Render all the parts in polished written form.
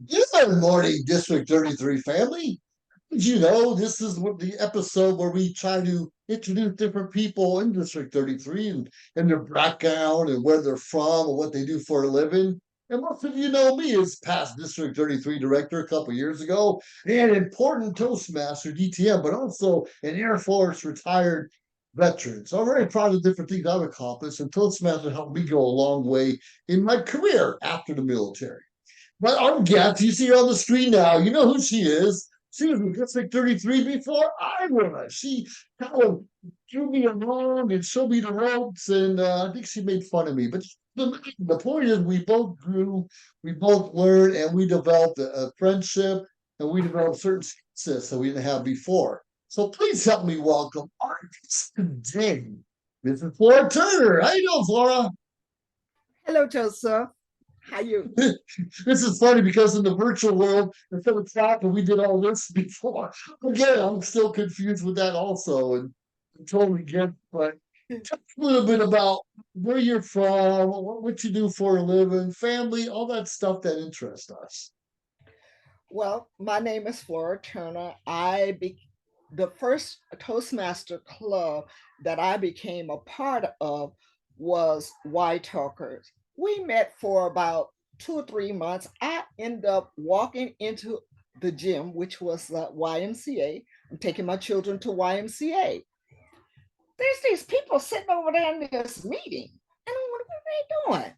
Good morning, District 33 family. Did you know this is what the episode where we try to introduce different people in District 33 and their background and where they're from and what they do for a living? And most of you know me as past District 33 director a couple years ago and important Toastmaster DTM, but also an Air Force retired veteran. So I'm very proud of the different things I've accomplished, and Toastmaster helped me go a long way in my career after the military. But our guest, you see her on the screen now. You know who she is. She was in District 33 before I was. She kind of drew me along and showed me the ropes, and I think she made fun of me. But the point is, we both grew, we both learned, and we developed a friendship, and we developed certain skills that we didn't have before. So please help me welcome our guest today, Mrs. Flora Turner. How you doing, Flora? Hello, Joseph. How you? This is funny because in the virtual world, instead of talking, we did all this before. Again, I'm still confused with that also, and I totally get. But just a little bit about where you're from, what you do for a living, family, all that stuff that interests us. Well, my name is Flora Turner. The first Toastmaster club that I became a part of was White Talkers. We met for about 2 or 3 months. I ended up walking into the gym, which was the YMCA. I'm taking my children to YMCA. There's these people sitting over there in this meeting. And I'm wondering, what are they doing?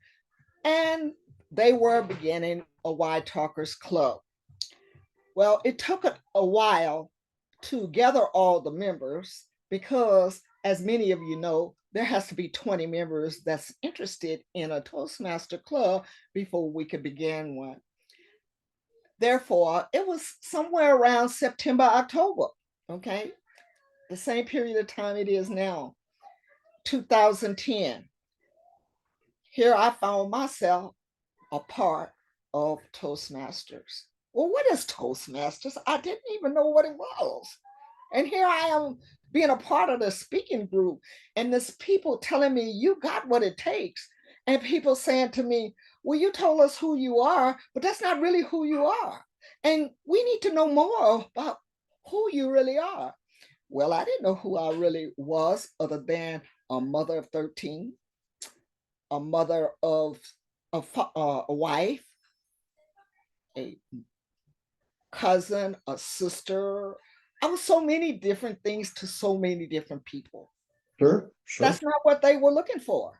And they were beginning a White Talkers Club. Well, it took a while to gather all the members because, as many of you know, there has to be 20 members that's interested in a Toastmaster club before we could begin one. Therefore, it was somewhere around September, October, okay? The same period of time it is now, 2010. Here I found myself a part of Toastmasters. Well, what is Toastmasters? I didn't even know what it was. And here I am being a part of the speaking group, and this people telling me, you got what it takes. And people saying to me, well, you told us who you are, but that's not really who you are. And we need to know more about who you really are. Well, I didn't know who I really was other than a mother of 13, a mother of a wife, a cousin, a sister. I was so many different things to so many different people. Sure, sure. That's not what they were looking for.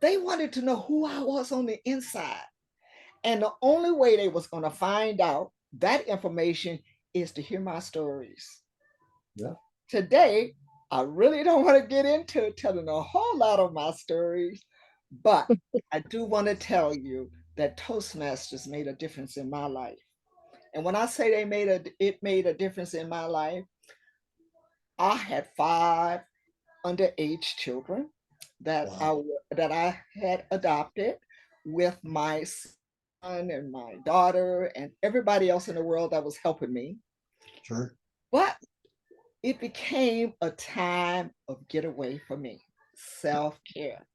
They wanted to know who I was on the inside. And the only way they was going to find out that information is to hear my stories. Yeah. Today, I really don't want to get into telling a whole lot of my stories, but I do want to tell you that Toastmasters made a difference in my life. And when I say it made a difference in my life, I had 5 underage children Wow. that I had adopted with my son and my daughter and everybody else in the world that was helping me. Sure. But it became a time of getaway for me, self-care.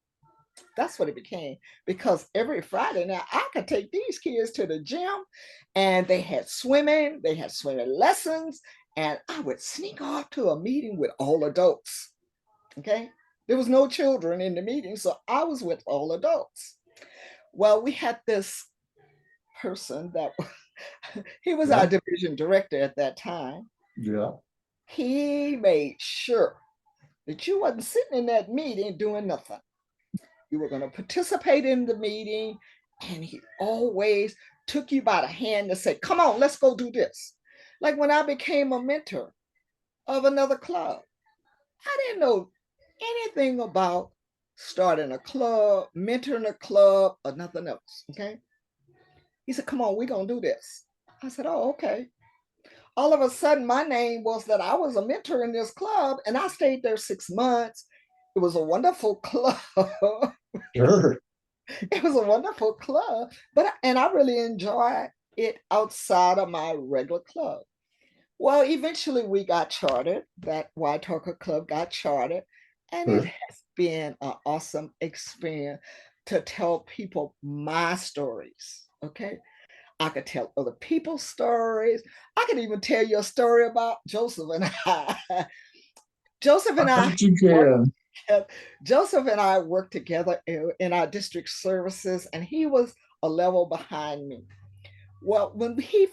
That's what it became, because every Friday now I could take these kids to the gym, and they had swimming lessons, and I would sneak off to a meeting with all adults. Okay, there was no children in the meeting, so I was with all adults. Well, we had this person that he was our Yeah. division director at that time. Yeah. He made sure that you wasn't sitting in that meeting doing nothing. You were going to participate in the meeting, and he always took you by the hand to say, come on, let's go do this. Like when I became a mentor of another club, I didn't know anything about starting a club, mentoring a club, or nothing else. Okay. He said, come on, we're going to do this. I said, oh, okay. All of a sudden, my name was that I was a mentor in this club, and I stayed there 6 months. It was a wonderful club. Sure. It was a wonderful club, but and I really enjoyed it outside of my regular club. Well, eventually we got chartered. That White Talker Club got chartered, and it Sure. has been an awesome experience to tell people my stories. Okay, I could tell other people's stories. I could even tell you a story about Joseph and I. Joseph I and I bet you worked can. Joseph and I worked together in our district services, and he was a level behind me. Well, when we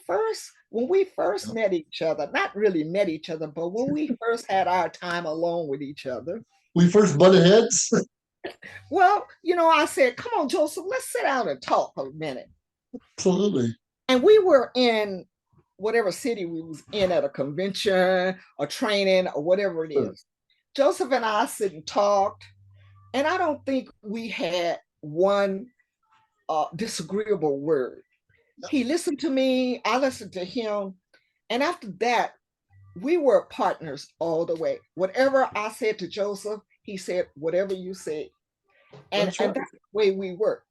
first met each other, not really met each other, but when we first had our time alone with each other, We first butted heads. well, I said, "Come on, Joseph, let's sit down and talk a minute." Absolutely. And we were in whatever city we was in at a convention or training or whatever it Sure. is. Joseph and I sit and talked, and I don't think we had one disagreeable word. He listened to me, I listened to him, and after that, we were partners all the way. Whatever I said to Joseph, he said whatever you said, and That's and right. that's the way we were.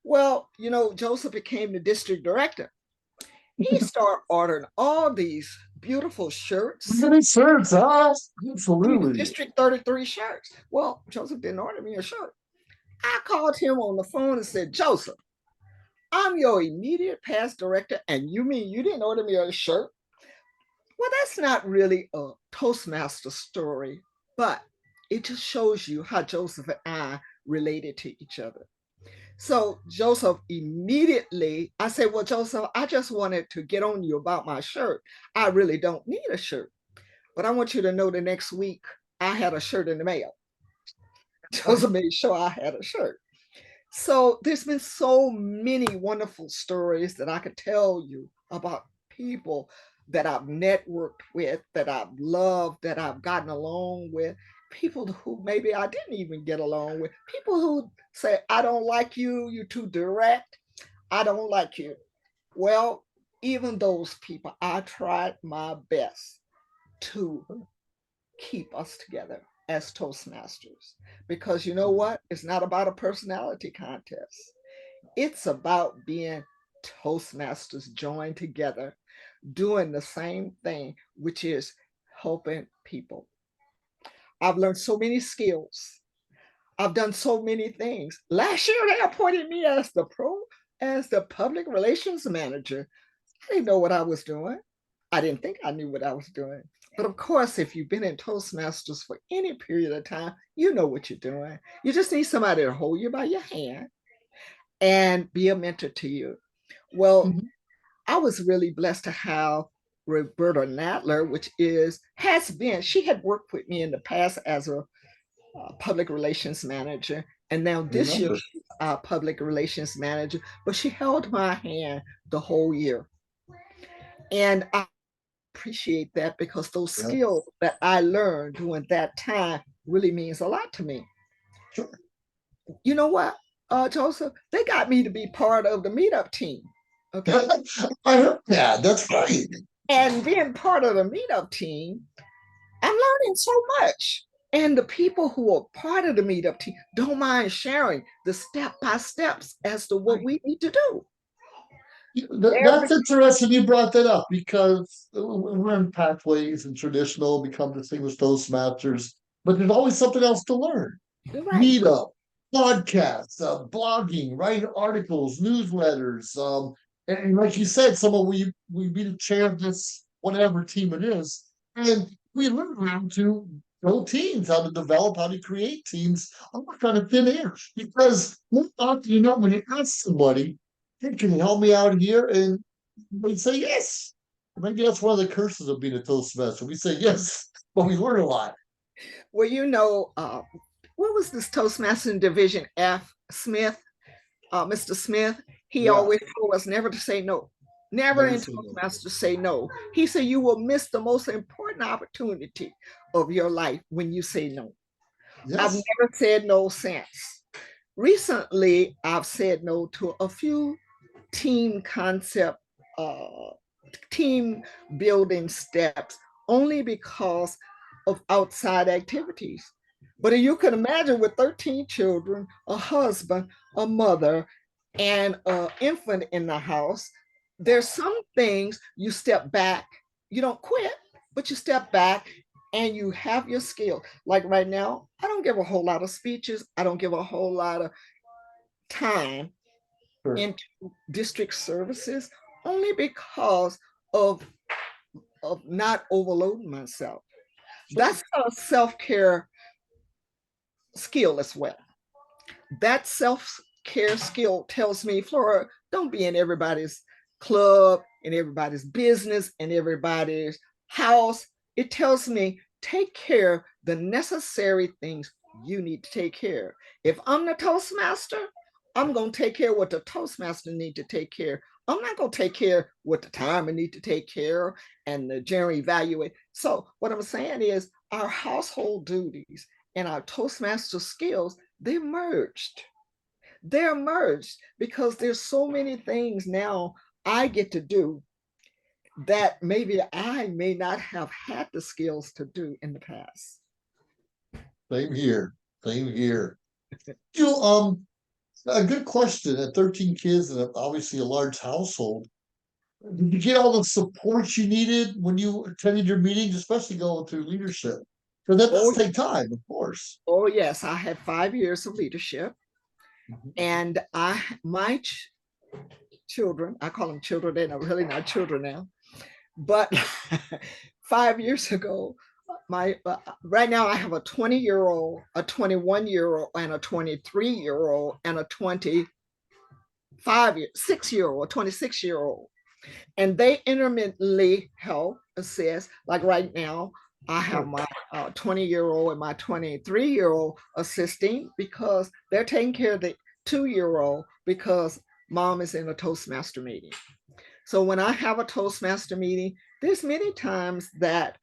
Well, Joseph became the district director. He started ordering all these beautiful shirts. Look at these shirts, huh? These Absolutely. District 33 shirts. Well, Joseph didn't order me a shirt. I called him on the phone and said, Joseph, I'm your immediate past director, and you mean you didn't order me a shirt? Well, that's not really a Toastmaster story, but it just shows you how Joseph and I related to each other. So Joseph immediately, I said, well, Joseph, I just wanted to get on you about my shirt. I really don't need a shirt, but I want you to know the next week I had a shirt in the mail. Joseph made sure I had a shirt. So there's been so many wonderful stories that I could tell you about people that I've networked with, that I've loved, that I've gotten along with, people who maybe I didn't even get along with, people who say, I don't like you, you're too direct, I don't like you. Well, even those people, I tried my best to keep us together as Toastmasters. Because you know what? It's not about a personality contest, it's about being Toastmasters joined together, doing the same thing, which is helping people. I've learned so many skills. I've done so many things. Last year, they appointed me as the public relations manager. I didn't know what I was doing. I didn't think I knew what I was doing. But of course, if you've been in Toastmasters for any period of time, you know what you're doing. You just need somebody to hold you by your hand and be a mentor to you. Well, Mhm. I was really blessed to have Roberta Nadler, she had worked with me in the past as a public relations manager. And now this year, Remember. she's our public relations manager, but she held my hand the whole year. And I appreciate that because those Yeah, skills that I learned during that time really means a lot to me. sure. You know what, Joseph? They got me to be part of the meetup team. Okay. I heard that. That's right. And being part of the meetup team, I'm learning so much. And the people who are part of the meetup team don't mind sharing the step by steps as to what Right. we need to do. That's interesting you brought that up because we're in pathways and traditional become distinguished Toastmasters, but there's always something else to learn. Right. Meetup, podcasts, blogging, writing articles, newsletters, and like you said, someone we be the chair of this whatever team it is, and we learn how to build teams, how to develop, how to create teams. I'm not trying to thin air because more often you know when you ask somebody, "Hey, can you help me out here?" and they say yes. Maybe that's one of the curses of being a Toastmaster. We say yes, but we learn a lot. Well, what was this Toastmaster in Division F? Smith, Mr. Smith, he Yeah, always told us never to say no. Never never in say no. Toastmasters say no. He said you will miss the most important opportunity of your life when you say no. I've Yes. never said no since. Recently, I've said no to a few team concept, uh, team building steps only because of outside activities. But you can imagine with 13 children, a husband, a mother, and an infant in the house, there's some things you step back, you don't quit, but you step back and you have your skill. Like right now, I don't give a whole lot of speeches, I don't give a whole lot of time Sure. into district services only because of not overloading myself. That's a self-care skill as well. That self-care skill tells me, Flora, don't be in everybody's club, in everybody's business, in everybody's house. It tells me, take care of the necessary things you need to take care of. If I'm the Toastmaster, I'm going to take care of what the Toastmaster need to take care of. I'm not going to take care of what the timer need to take care of and the general evaluate. So what I'm saying is our household duties and our Toastmaster skills, they merged. They're merged because there's so many things now I get to do that maybe I may not have had the skills to do in the past. Same here. Same here. You a good question. At 13 kids and obviously a large household, did you get all the support you needed when you attended your meetings, especially going through leadership? Because that does Oh, take time, of course. oh yes, I had 5 years of leadership, and children, I call them children, they're really not children now, but 5 years ago, my right now I have a 20-year-old, a 21-year-old, and a 23-year-old, and a 6-year-old, a 26-year-old, and they intermittently help assist. Like right now, I have my 20-year-old and my 23-year-old assisting because they're taking care of the 2-year-old because mom is in a Toastmaster meeting. So when I have a Toastmaster meeting, there's many times that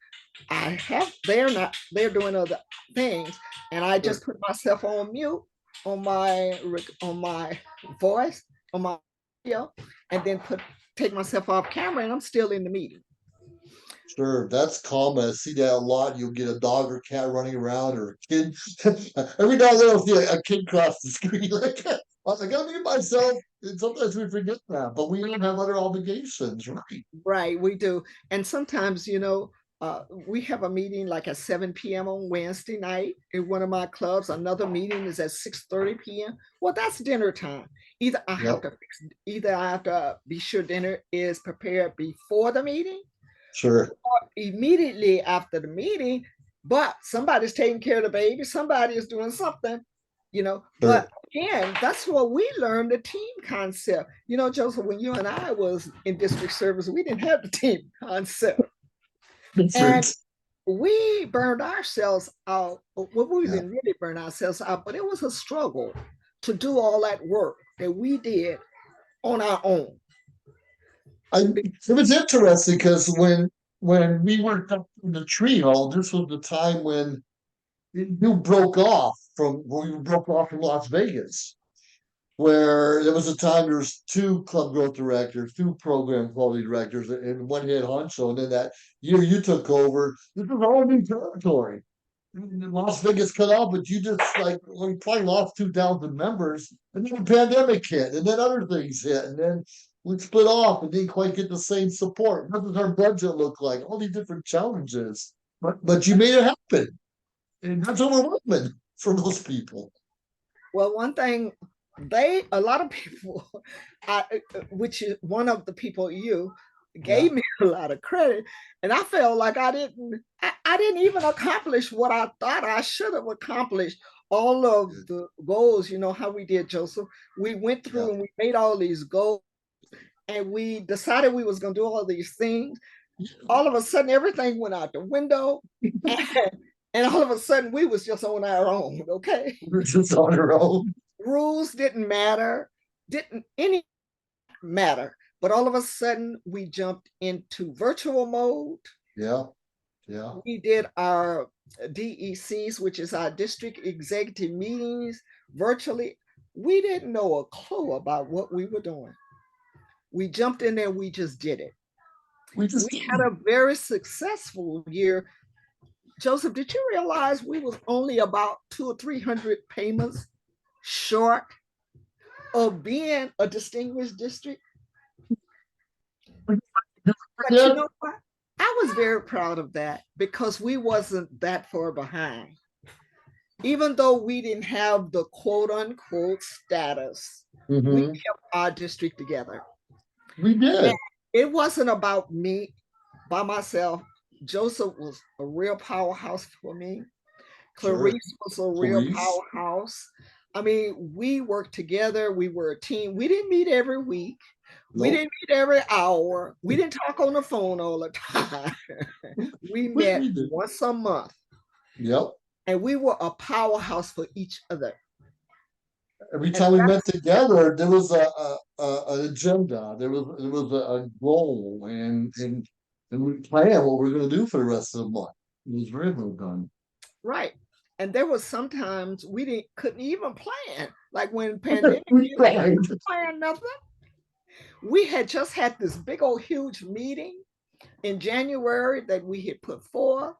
they're doing other things, and I just put myself on mute on my voice, on my video, and then take myself off camera, and I'm still in the meeting. Sure, that's common. I see that a lot. You'll get a dog or cat running around or a kid. Every now and then I'll see a kid cross the screen. Like, I was like, I mute myself. And sometimes we forget that, but we don't have other obligations, right? Right, we do. And sometimes, we have a meeting like at 7 p.m. on Wednesday night in one of my clubs. Another meeting is at 6:30 p.m. Well, that's dinner time. Yep, Either I have to be sure dinner is prepared before the meeting sure, or immediately after the meeting, but somebody's taking care of the baby, somebody is doing something, sure. but again, that's what we learned, the team concept. Joseph, when you and I was in district service, we didn't have the team concept. And Different. we burned ourselves out. Well, we Yeah. didn't really burn ourselves out, but it was a struggle to do all that work that we did on our own. It was interesting because when we worked up in the trio, this was the time when you broke off from Las Vegas, where there was a time there was two club growth directors, two program quality directors, and one head honcho. And then that year you took over, this was all new territory. Las Vegas cut off, but you just like well, you probably lost 2,000 members, and then the pandemic hit, and then other things hit, and then we split off and didn't quite get the same support. What does our budget look like? All these different challenges, but you made it happen, and that's overwhelming for most people. Well, one thing a lot of people, which is one of the people you Yeah, gave me a lot of credit, and I felt like I didn't even accomplish what I thought I should have accomplished. All of the goals, how we did, Joseph. We went yeah. through and we made all these goals, and we decided we was going to do all these things. All of a sudden, everything went out the window, and, and all of a sudden, we was just on our own. Okay, We're just on our own. rules didn't matter, didn't any matter. But all of a sudden, we jumped into virtual mode. Yeah, yeah. We did our DECs, which is our district executive meetings, virtually. We didn't know a clue about what we were doing. We jumped in there, we just did it. We We just had a very successful year. Joseph, did you realize we was only about 200 or 300 payments short of being a distinguished district? But you yeah. know what? I was very proud of that because we wasn't that far behind. Even though we didn't have the quote unquote status, we Hmm. kept our district together. We And did. it wasn't about me by myself. Joseph was a real powerhouse for me. Sure. Clarice was a real Clarice. powerhouse. I mean, we worked together. We were a team. We didn't meet every week. We Nope. didn't meet every hour. We didn't talk on the phone all the time. We met We did. once a month, Yep. and we were a powerhouse for each other. Every And time we met that's together, there was an agenda. There was a goal, and we planned what we are going to do for the rest of the month. It was very well done. right. And there was sometimes we didn't couldn't even plan. Like when pandemic, We planned. couldn't plan nothing. We had just had this big old huge meeting in January that we had put forth.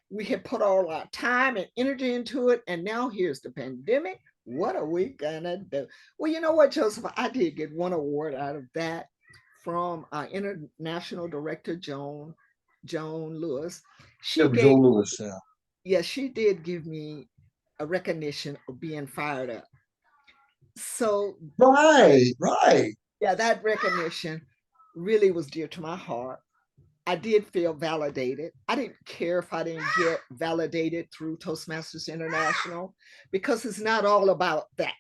We had put all our time and energy into it. And now here's the pandemic. What are we gonna do? Well, you know what, Joseph? I did get one award out of that from our international director, Joan Lewis. Yeah, She gave, Joe Lewis. Yeah. yeah, she did give me a recognition of being fired up. So Right. Right. yeah, that recognition really was dear to my heart. I did feel validated. I didn't care if I didn't get validated through Toastmasters International because it's not all about that.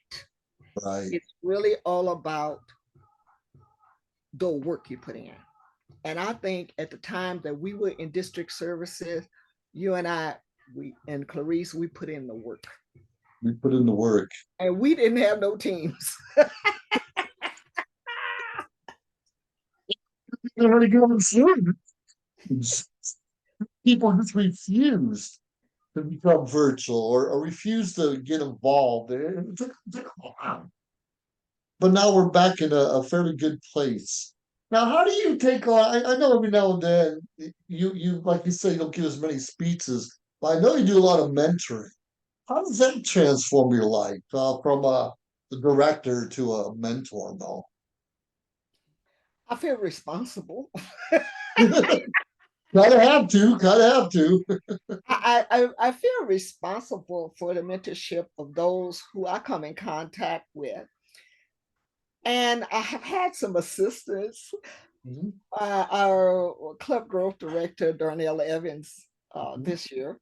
Right. It's really all about the work you put in. And I think at the time that we were in district services, you and I, we and Clarice, we put in the work. We put in the work. And we didn't have no teams. They're already going soon. People just refused to become virtual or refused to get involved. It took a while. But now we're back in a fairly good place. Now, how do you take on? I know every now and then you like you say you don't give as many speeches, but I know you do a lot of mentoring. How does that transform your life from the director to a mentor, though? I feel responsible. Gotta have to, gotta have to. I feel responsible for the mentorship of those who I come in contact with. And I have had some assistants. Mhm, Our club growth director, Darnell Evans, mhm, this year,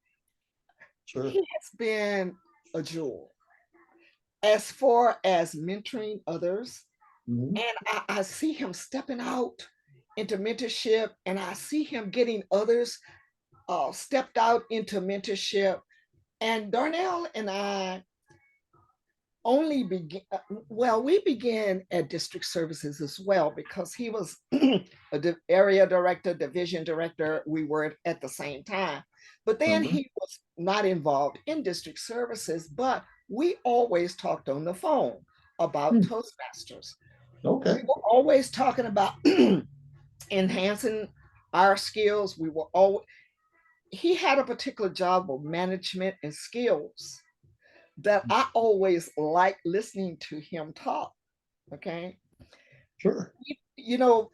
sure. he has been a jewel as far as mentoring others. Mhm, And I see him stepping out into mentorship, and I see him getting others stepped out into mentorship. And Darnell and I only begin, well, we began at district services as well because he was a area director, division director. We were at the same time. But then uh-huh, he was not involved in district services, but we always talked on the phone about hmm, Toastmasters. We okay, were always talking about enhancing our skills. We were always, he had a particular job of management and skills that I always like listening to him talk. Okay. sure. You know,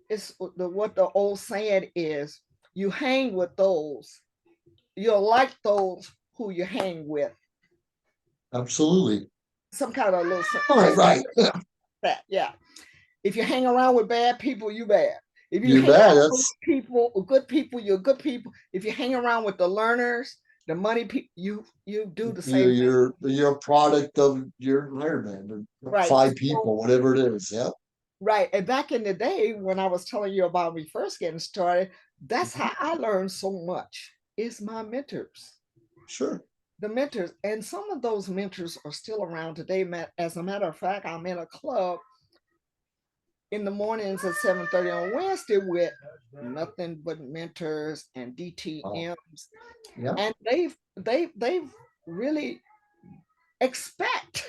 it's what the old saying is, you hang with those, you'll like those who you hang with. Absolutely. Some kind of little Right, saying right. that, yeah. If you hang around with bad people, you bad. If you You're hang bad. around with That's good people, you're good people. If you hang around with the learners, the money people, you do the you're same thing. you're a product of your environment. Right. Five So people, whatever it is. Yep. right. And back in the day when I was telling you about me first getting started, that's Mhm, how I learned so much is my mentors. sure. The mentors. And some of those mentors are still around today. As a matter of fact, I'm in a club in the mornings at 7:30 on Wednesday with nothing but mentors and Oh, DTMs. yeah. And they've really expect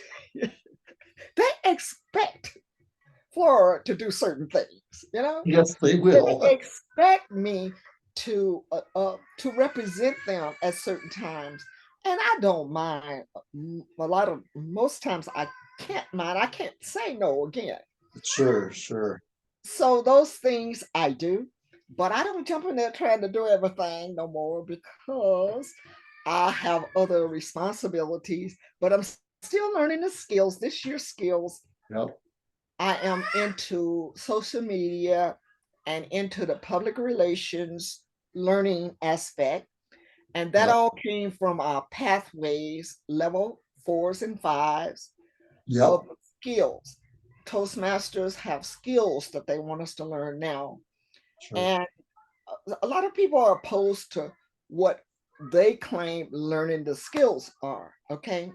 they expect Flora to do certain things, you know? Yes, they will. They expect me to represent them at certain times, and I don't mind. A lot of most times I can't mind. I can't say no again. Sure, sure. So those things I do, but I don't jump in there trying to do everything no more because I have other responsibilities. But I'm still learning the skills. This year's skills Yep. I am into social media and into the public relations learning aspect. And that Yeah. all came from our pathways, level fours and fives Yep. of skills. Toastmasters have skills that they want us to learn now. Sure. And a lot of people are opposed to what they claim learning the skills are. Okay.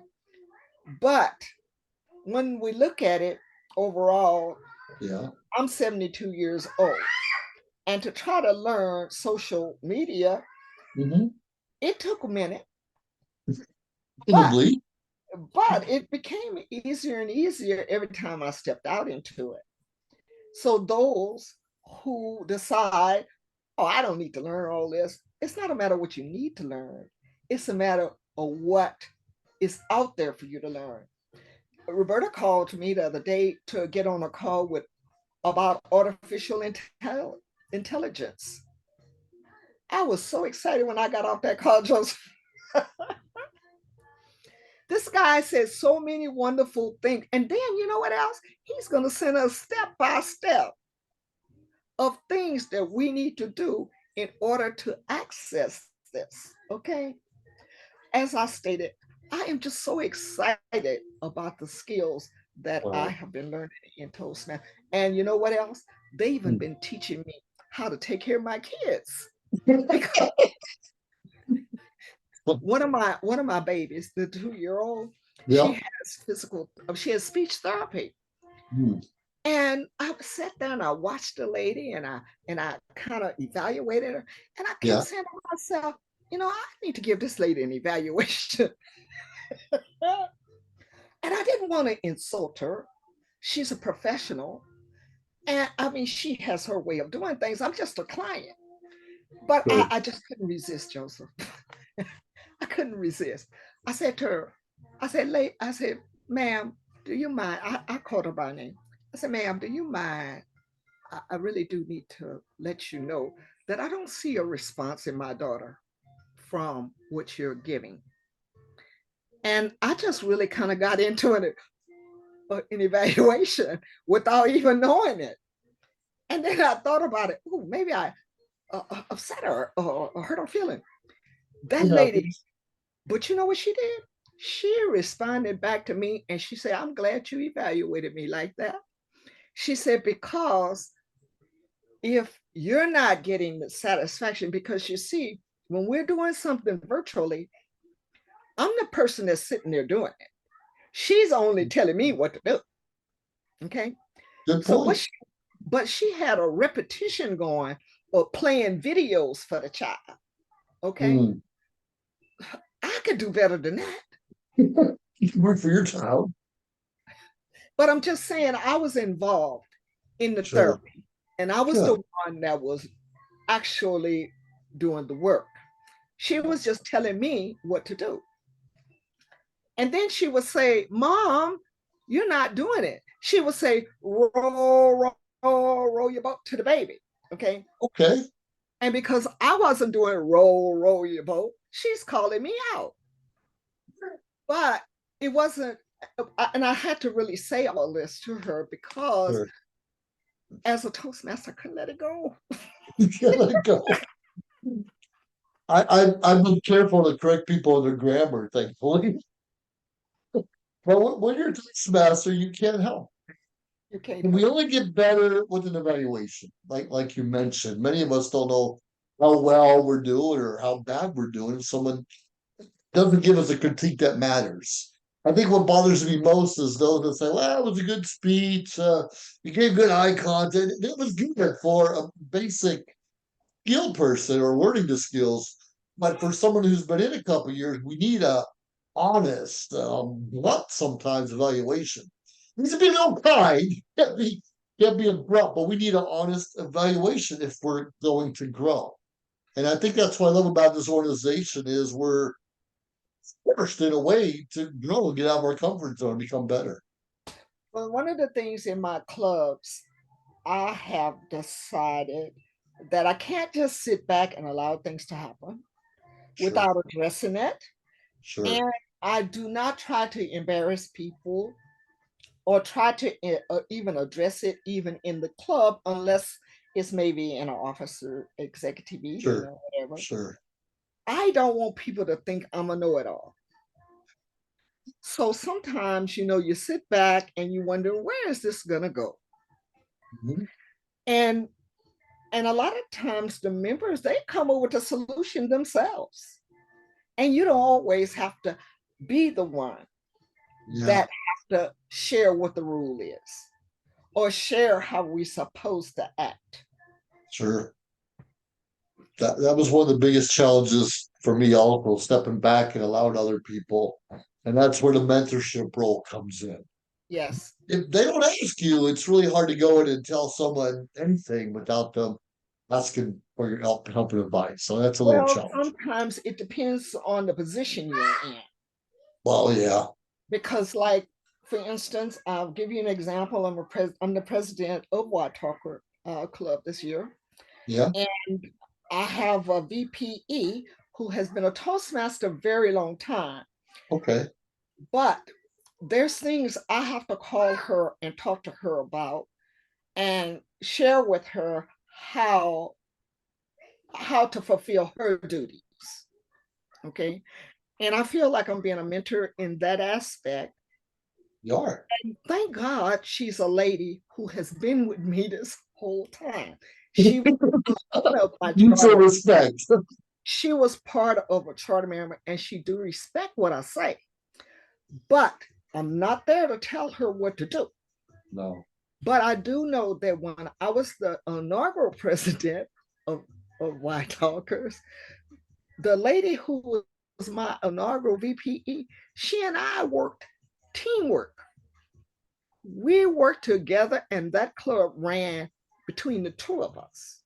But when we look at it overall, Yeah. I'm 72 years old. And to try to learn social media, Mm-hmm. it took a minute, but Probably. it became easier and easier every time I stepped out into it. So those who decide, oh, I don't need to learn all this, it's not a matter of what you need to learn. It's a matter of what is out there for you to learn. Roberta called to me the other day to get on a call with about artificial intelligence. I was so excited when I got off that call, Joseph. This guy says so many wonderful things. And then you know what else? He's going to send us step by step of things that we need to do in order to access this. Okay. As I stated, I am just so excited about the skills that I Wow. have been learning in Toastmasters. And you know what else? They've even been teaching me how to take care of my kids. Because one of my babies, the 2-year old, she Yeah. has she has speech therapy. Mm. And I sat there and I watched the lady and I kind of evaluated her. And I kept Yeah. saying to myself, I need to give this lady an evaluation. And I didn't want to insult her. She's a professional. And I mean, she has her way of doing things. I'm just a client. But Sure. I just couldn't resist, Joseph. I couldn't resist. I said to her, I said, ma'am, do you mind? I called her by name. I said, ma'am, do you mind? I really do need to let you know that I don't see a response in my daughter from what you're giving. And I just really kind of got into an evaluation without even knowing it. And then I thought about it. Oh, maybe I upset her or hurt her feeling. That It lady, happens. but you know what she did? She responded back to me and she said, I'm glad you evaluated me like that. She said, because if you're not getting the satisfaction, because you see, when we're doing something virtually, I'm the person that's sitting there doing it. She's only telling me what to do. Okay. Good So point. but she had a repetition going or playing videos for the child. Okay. Mm. I could do better than that. You can work for your child. But I'm just saying I was involved in the Sure. therapy and I was the Good. one that was actually doing the work. She was just telling me what to do. And then she would say, Mom, you're not doing it. She would say, roll your boat to the baby. Okay. Okay. And because I wasn't doing roll your boat, she's calling me out. But it wasn't, and I had to really say all this to her because Sure. as a Toastmaster, I couldn't let it go. You can let go. I've been careful to correct people on their grammar, thankfully. But when you're a Toastmaster, you can't help. You can't And we help only get better with an evaluation, like you mentioned. Many of us don't know how well we're doing or how bad we're doing. If someone doesn't give us a critique that matters. I think what bothers me most is those that say, "Well, it was a good speech. You gave good eye contact. It was good for a basic skill person or learning the skills. But for someone who's been in a couple of years, we need a honest, blunt sometimes evaluation. It needs to be a little kind, can't be abrupt, but we need an honest evaluation if we're going to grow. And I think that's what I love about this organization is we're forced in a way to grow and get out of our comfort zone and become better. Well, one of the things in my clubs, I have decided that I can't just sit back and allow things to happen Sure, without addressing it. sure. And I do not try to embarrass people or try to even address it even in the club, unless it's maybe in an officer executive meeting Sure. or whatever. Sure. I don't want people to think I'm a know-it-all. So sometimes, you sit back and you wonder, where is this gonna go? Mhm. And and a lot of times the members, they come up with a solution themselves. And you don't always have to be the one Yeah. that have to share what the rule is or share how we're supposed to act. Sure. That was one of the biggest challenges for me also, stepping back and allowing other people. And that's where the mentorship role comes in. Yes. If they don't ask you, it's really hard to go in and tell someone anything without them asking for your help and advice. So that's a little Well, challenge. sometimes it depends on the position you're in. Well, yeah. Because, like, for instance, I'll give you an example. I'm the president of White Talker Club this year. Yeah. And I have a VPE who has been a Toastmaster a very long time. Okay. But there's things I have to call her and talk to her about and share with her how to fulfill her duties. Okay. And I feel like I'm being a mentor in that aspect. You are. And thank God she's a lady who has been with me this whole time. She was one of my Mutual charter. respect. She was part of a charter member, and she do respect what I say. But I'm not there to tell her what to do. No. But I do know that when I was the inaugural president of White Talkers, the lady who was my inaugural VPE, she and I worked teamwork. We worked together, and that club ran between the two of us.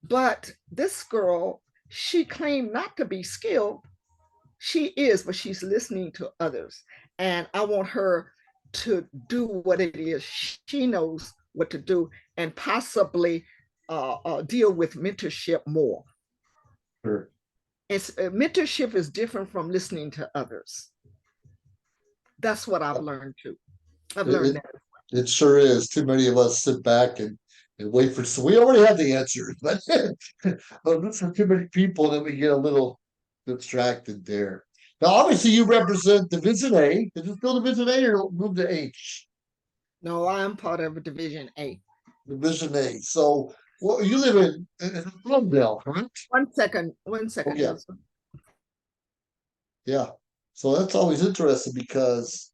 But this girl, she claimed not to be skilled. She is, but she's listening to others. And I want her to do what it is she knows what to do, and possibly deal with mentorship more. Sure. Mentorship is different from listening to others. That's what I've learned too. I've It, learned it, that. it sure is. Too many of us sit back and wait for, so we already have the answers, but listen to too many people, then we get a little distracted there. Now, obviously, you represent Division A. Is it still Division A or move to H? No, I'm part of Division A. Division A. So, well, you live in Glendale, correct? One Oh, second, yeah. Joseph. Yeah. So that's always interesting because,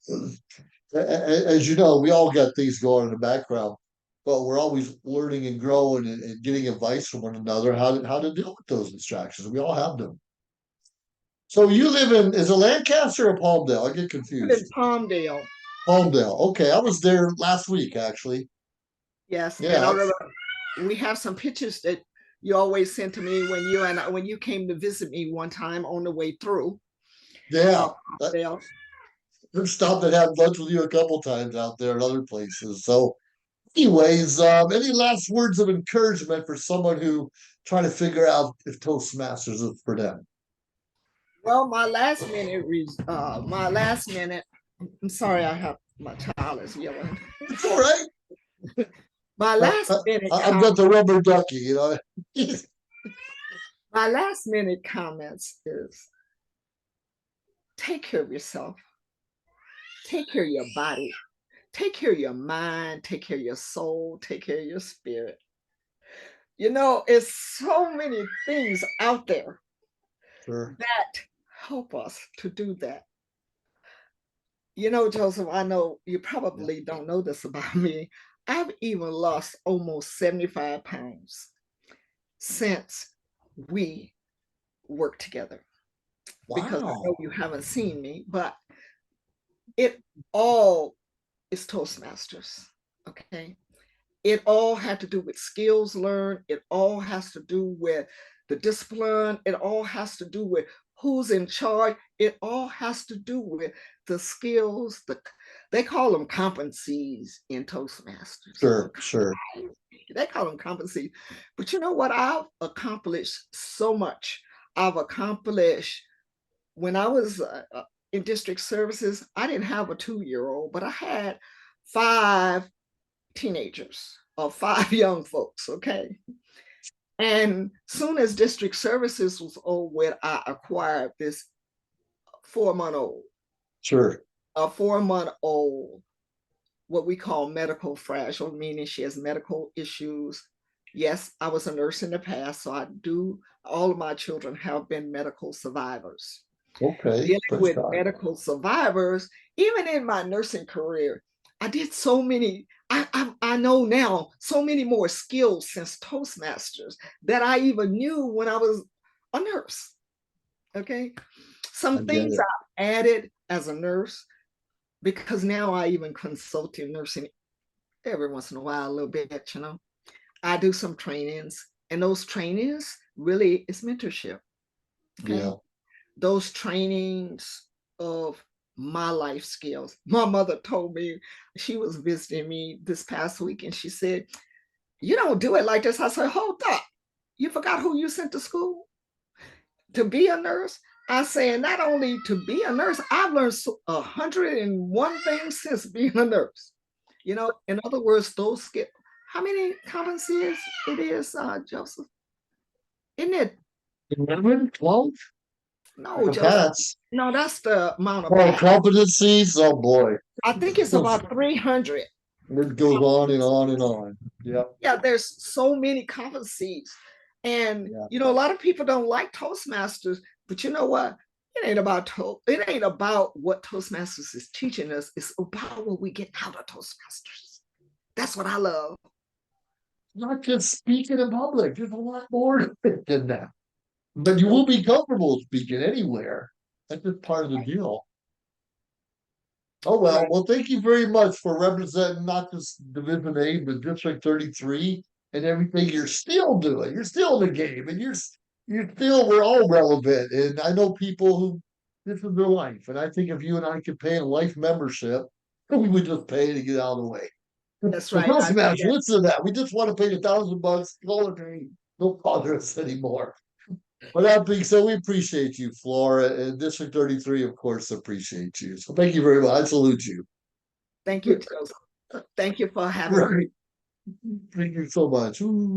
as you know, we all got things going in the background, but we're always learning and growing and getting advice from one another how to deal with those distractions. We all have them. So you live in, is it Lancaster or Palmdale? I get In confused. Palmdale. Palmdale. Okay, I was there last week actually. Yes, and Yeah, I remember we have some pictures that you always sent to me when you came to visit me one time on the way through. yeah. Palmdale. I've stopped and had lunch with you a couple times out there and other places. So anyways, any last words of encouragement for someone who trying to figure out if Toastmasters is for them? Well, my last minute. I'm sorry, I have my child is yelling. It's all right. My last minute I've got the rubber ducky, you know. my last minute comments is take care of yourself, take care of your body, take care of your mind, take care of your soul, take care of your spirit. It's so many things out there Sure. that help us to do that. Joseph, I know you Yeah. probably don't know this about me. I've even lost almost 75 pounds since we worked together, because I know Wow. you haven't seen me, but it all is Toastmasters. Okay. It all had to do with skills learned. It all has to do with the discipline. It all has to do with who's in charge. It all has to do with the skills. They call them competencies in Toastmasters. Sure, sure. They call them competencies. But you know what? I've accomplished so much. I've accomplished when I was in district services, I didn't have a 2-year-old, but I had 5 teenagers or 5 young folks, okay? And soon as district services was over with, I acquired this 4-month-old, Sure. a 4-month-old, what we call medical fragile, meaning she has medical issues. Yes, I was a nurse in the past, so all of my children have been medical survivors. Okay. Dealing Praise with God. medical survivors, even in my nursing career, I did so many, I know now so many more skills since Toastmasters that I even knew when I was a nurse. Okay. I Some get things it. I added as a nurse because now I even consult in nursing every once in a while, a little bit, you know. I do some trainings, and those trainings really is mentorship. Okay. Yeah. Those trainings of my life skills. My mother told me, she was visiting me this past week, and she said, "You don't do it like this." I said, "Hold up. You forgot who you sent to school to be a nurse?" I said, "Not only to be a nurse, I've learned 101 things since being a nurse." You know, in other words, those skills. How many competencies it is, Joseph? Isn't it? 11, 12? No, Joseph. That's No, that's the amount of oh, math. competencies. Oh boy. I think it's about 300. It goes on and on and on. Yep. Yeah, there's so many competencies. And Yeah. you know, a lot of people don't like Toastmasters, but you know what? It ain't about what Toastmasters is teaching us. It's about what we get out of Toastmasters. That's what I love. Not just speaking in public. There's a lot more to it than that. But you No, will be comfortable speaking anywhere. That's just part of the deal. Oh well, right. well, thank you very much for representing not just Division A, but District 33 and everything you're still doing. You're still in the game, and you're still we're all relevant. And I know people who this is their life. And I think if you and I could pay a life membership, we would just pay to get out of the way. That's So right. don't smash, listen to that. We just want to pay $1,000, call it a don't bother us anymore. But that being said, we appreciate you, Flora, and District 33, of course, appreciate you. So thank you very much. I salute you. Thank you, Joseph. Thank you for having me. Right. Thank you so much. Ooh.